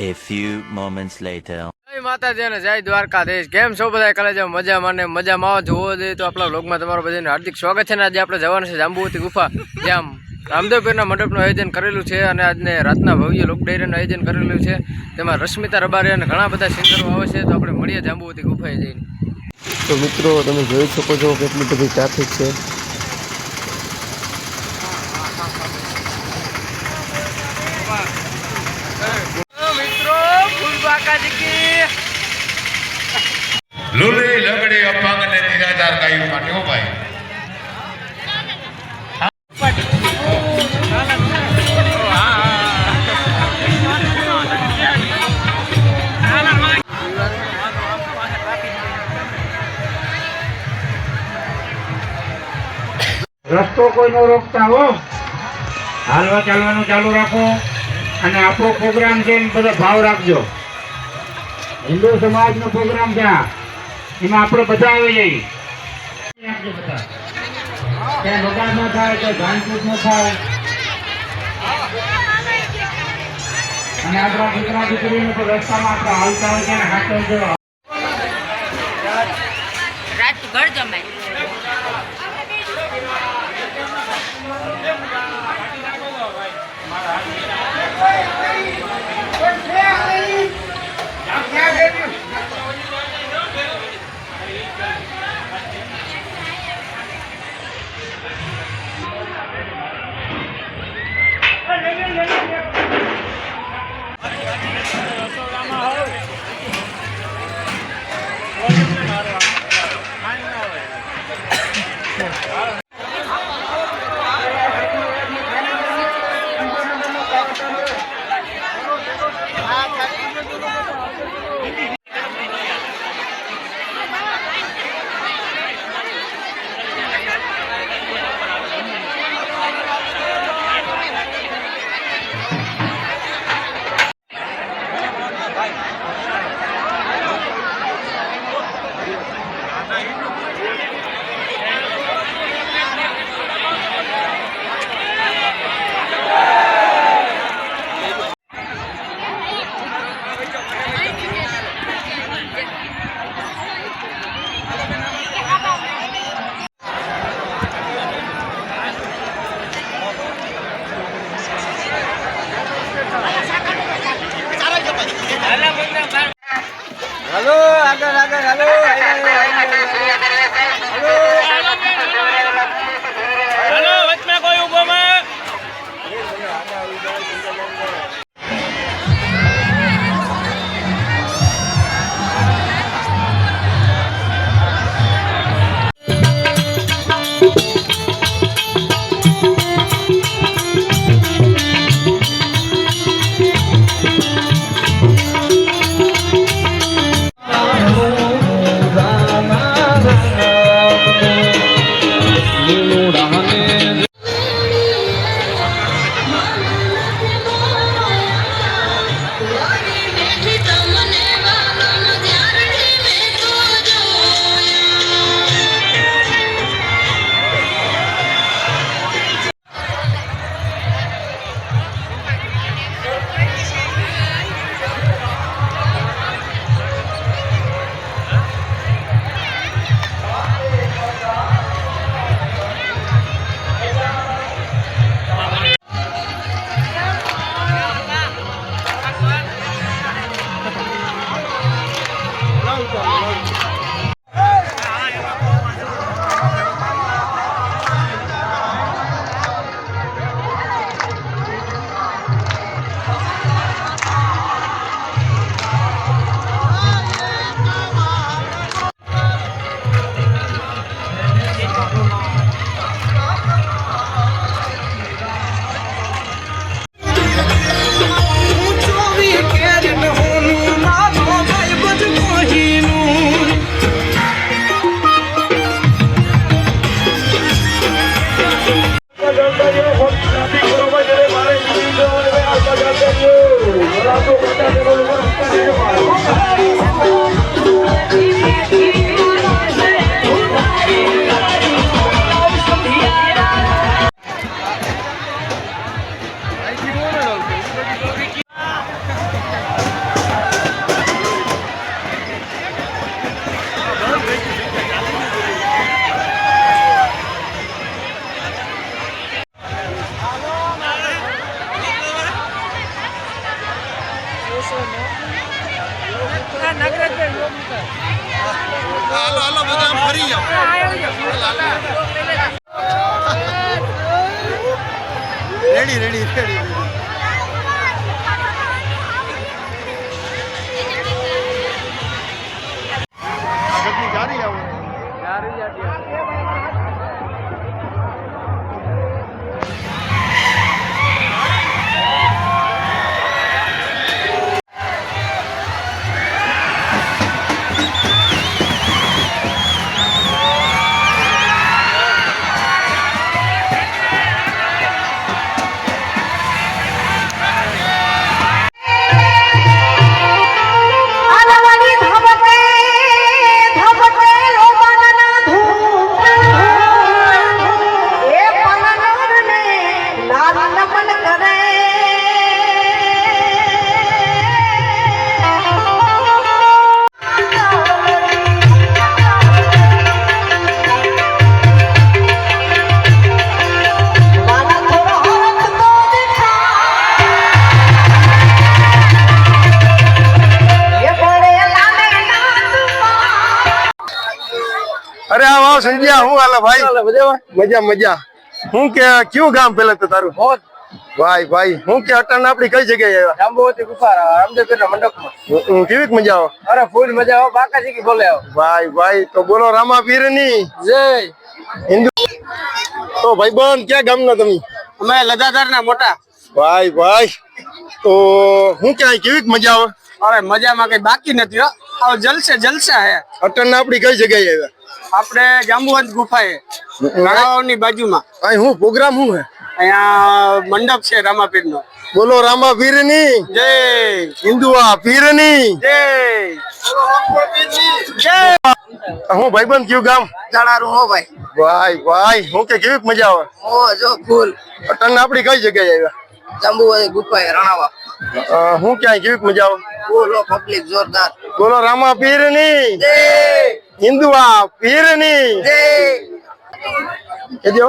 A few moments later. જય માતાજી અને જય દ્વારકાધીશ. કેમ છો બધા? કાલે જો મજામાં ને મજામાં આવો. જોવો જોઈએ તો આપણા વ્લોગમાં તમારું બધાનું હાર્દિક સ્વાગત છે. ને આજે આપણે જવાનું છે જાંબુવતી ગુફા, જ્યાં રામદેવ પીરના મંડપનું આયોજન કરેલું છે અને આજને રાતના ભવ્ય લોક ડાયરાનું આયોજન કરેલું છે. તેમાં રશ્મિતા રબારી અને ઘણા બધા સિંગરો આવે છે. તો આપણે મળીએ જાંબુવતી ગુફાએ જઈને. તો મિત્રો તમે જોઈ શકો છો કેટલી બધી ટ્રાફિક છે. મિત્રો ફૂલબાકાજી કી લુલી લગડી અપંગ ને નિરાધાર ગાયો માટે હો ભાઈ. રસ્તો કોઈ ન રોકતા હો, હાલવા ચાલવાનું ચાલુ રાખો અને આપણો પ્રોગ્રામ છે એમ બધો ભાવ રાખજો. હિન્દુ સમાજનો પ્રોગ્રામ છે, એમાં આપણે બધા આવી જઈએ. ત્યાં બગાડ ન થાય, ત્યાં ભાનકૂટ ન થાય અને આપણા દીકરા દીકરીને તો રસ્તામાં આપણે હાલતા હોય ત્યાં હાથવજો. રાત ઘર જમાય. હલો આગળ આગળ હલો હલો વચમાં કોઈ ઉભો માં. અરે આવ આવ સંજ્યા હું હાલે ભાઈ ચાલે મજામાં મજા મજા હું કે કયું ગામ પેલા તો તારું હોત ભાઈ ભાઈ હું કે અટાણ આપડી કઈ જગ્યાએ આવ્યા જાંબુવતી ગુફા રામદેવપીરના મંડપમાં કેવીક મજા આવે અરે ફૂલ મજા આવે બાકાજી કી બોલે આવો ભાઈ ભાઈ તો બોલો રામા પીર ની જય હિન્દુ તો ભાઈબંધ ક્યાં ગામના તમે અમે લદાદાર ના મોટા ભાઈ ભાઈ તો હું કે કેવીક મજા આવે અરે મજામાં કઈ બાકી નથી હો આવ જલસા હે અટાણ આપડી કઈ જગ્યાએ આવ્યા આપણે જાંબુવંત ગુફાએ તળાવની બાજુમાં અહીં હું પ્રોગ્રામ હું હે અહીંયા મંડપ છે રામાપીર નો બોલો રામા પીર ની જય હિન્દુઆ પીર ની જય જય હું ભાઈબંધ કયું ગામ જાડારું હો ભાઈ ભાઈ ભાઈ હું કે કેવીક મજા આવે ઓ જો ફૂલ અટાણ આપડી કઈ જગ્યાએ આવ્યા જાંબુવતી ગુફાએ રણાવા હું ક્યાં કેવીક મજા આવે બોલો પબ્લિક જોરદાર બોલો રામા પીર ની જય હિન્દુઆ પીર ની જય કેજો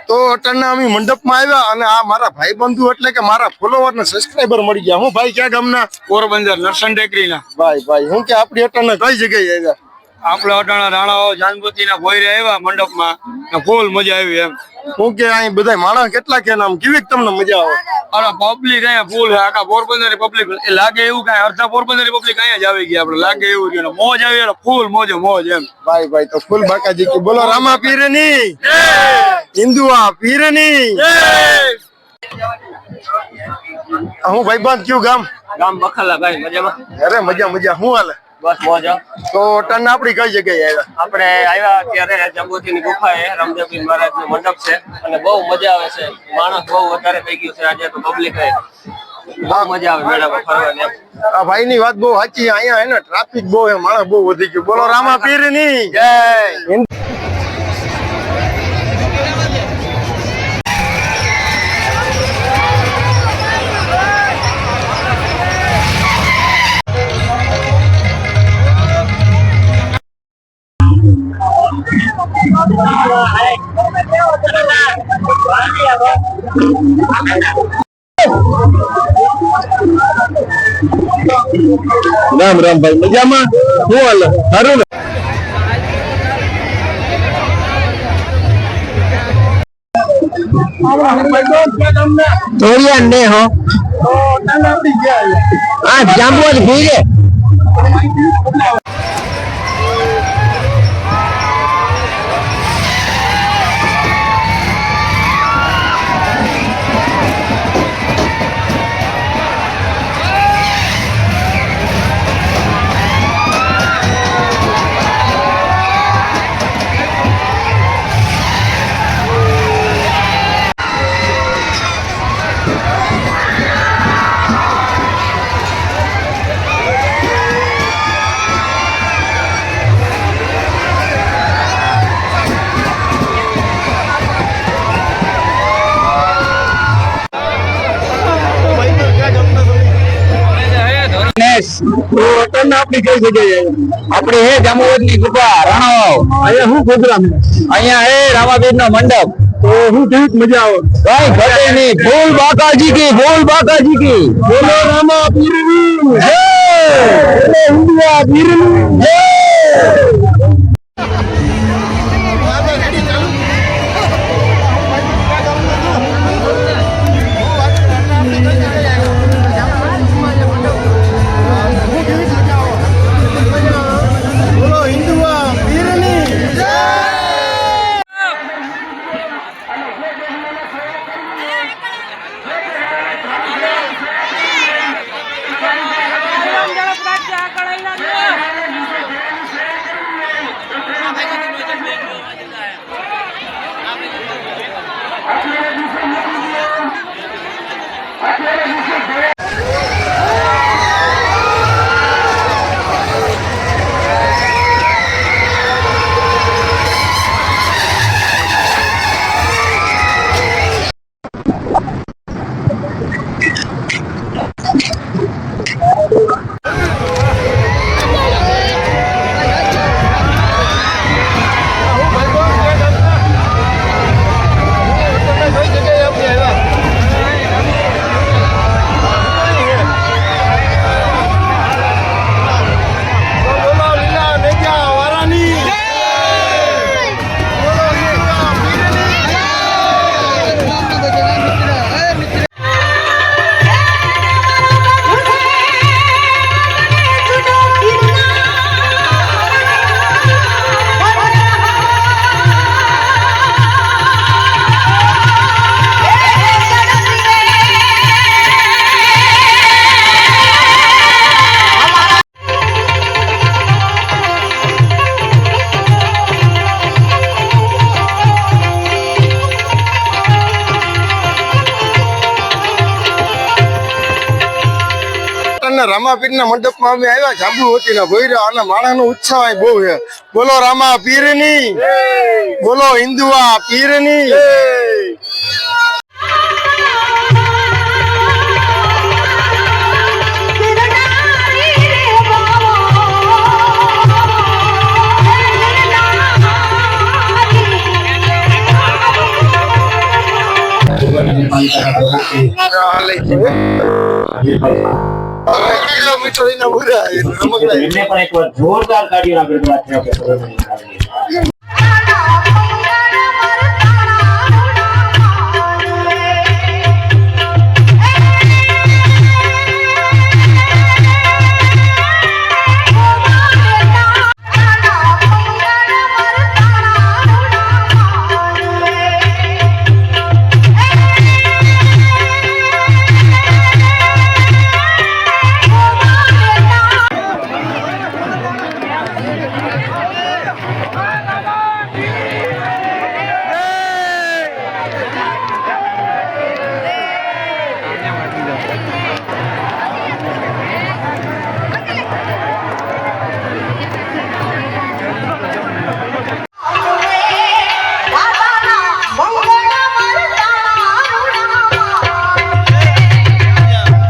તો અટાણના અમે મંડપમાં આવ્યા અને આ મારા ભાઈ બંધુ એટલે કે મારા ફોલોવર ને સબસ્ક્રાઇબર મળી ગયા હું ભાઈ ક્યાં ગામના પોરબંદર નરસણ ટેકરી ના ભાઈ ભાઈ હું કે આપડી અટાણના કઈ જગ્યાએ આવ્યા આપણે અટાણા રાણાઓ જાનપુતી ના ભોયરે આવ્યા મંડપમાં ફૂલ મજા આવી એમ હું કે અહીં બધા માણસ કેટલા કે આમ કેવીક તમને મજા આવે અરે પબ્લિક અહીંયા ફૂલ છે આખા પોરબંદર પબ્લિક લાગે એવું કઈ અડધા પોરબંદર પબ્લિક અહીંયા જ આવી ગયા આપણે લાગે એવું રહ્યું મોજ આવી એટલે ફૂલ મોજ એમ ભાઈ ભાઈ તો ફૂલ બાકાજી કે બોલો રામા પીર ની હિન્દુઆ પીર ની હું ભાઈબંધ કયું ગામ બખાલા ભાઈ મજામાં અરે મજા હું હાલે બસ મોજ તો ટન આપડી કઈ જગ્યાએ આવ્યા આપણે આવ્યા અત્યારે જાંબુવતી ની ગુફાએ રામદેવપીર મહારાજ નું મંડપ છે અને બહુ મજા આવે છે માણસ બહુ વધારે થઈ ગયું છે આજે તો પબ્લિક બહુ મજા આવે મેળામાં ફરવાની આ ભાઈ ની વાત બહુ સાચી અહીંયા હે ને ટ્રાફિક બહુ હે માણસ બહુ વધી ગયું બોલો રામા પીર ની જય રામ રામ ભાઈ મજામાં શું હાલે સારું ને ધોરિયા ને હો હા જાંબુવતી ભૂલે આપડી કઈ જગ્યાએ આપણે હે જાંબુવતી ની ગુફા રાણાવાવ અહીંયા શું પ્રોગ્રામ અહીંયા હે રામાપીર નો મંડપ તો હું કેવીક મજા આવે કઈ ઘટે નહીં ફૂલ બાકાજી કી બોલો રામા પીર ની જય હિન્દુઆ પીર ની જય અને રામાપીરના મંડપમાં અમે આવ્યા જાંબુવતીના ભોયરા અને માણસનો ઉત્સાહ અહીં બહુ છે. બોલો રામા પીરની, બોલો હિન્દુઆ પીરની. એમને પણ એક વાર જોરદાર તાળીઓ આપી દો.